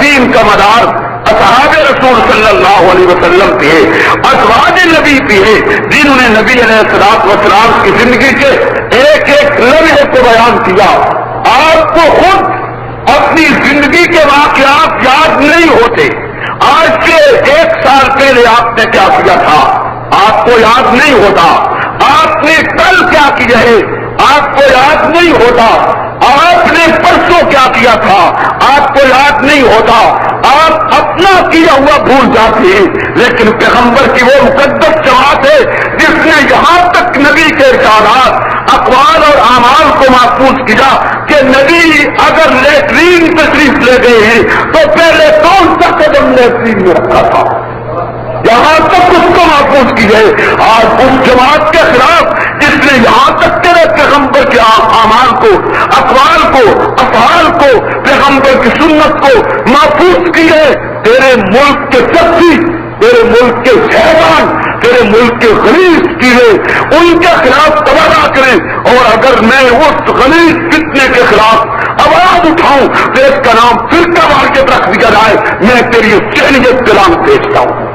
دین کا مدار اصحاب رسول صلی اللہ علیہ وسلم پہ ہے، ازواج نبی پہ ہے، جنہوں نے نبی علیہ الصلوۃ والسلام کی زندگی کے ایک ایک لمحے کو بیان کیا۔ آپ کو خود اپنی زندگی کے واقعات یاد نہیں ہوتے، آج سے 1 سال پہلے آپ نے کیا کیا تھا آپ کو یاد نہیں ہوتا، آپ نے کل کیا کیا ہے آپ کو یاد نہیں ہوتا، آپ نے پرسوں کیا کیا تھا آپ کو یاد نہیں ہوتا، آپ اپنا کیا ہوا بھول جاتے ہیں، لیکن پیغمبر کی وہ مقدس جماعت ہے جس نے یہاں تک نبی کے ارشادات، اقوال اور اعمال کو محفوظ کیا کہ نبی اگر لیٹرین تشریف لے گئے ہیں تو پہلے کون سا قدم لیٹرین میں رکھا تھا، یہاں تک اس کو محفوظ کی جائے۔ آج اس جماعت کے خلاف جس نے یہاں تک تیرے پیغمبر کے اعمال کو، اقوال کو، افعال کو، پیغمبر کی سنت کو محفوظ کی ہے، تیرے ملک کے شخصی، تیرے ملک کے شہبان، تیرے ملک کے غلیظ کیڑے ان کے خلاف تبادلہ کریں، اور اگر میں اس غلیظ فتنے کے خلاف آواز اٹھاؤں تو اس کا نام فرقہ واریت رکھ دیا جائے، میں تیری ذہنیت پہ لعنت بھیجتا ہوں۔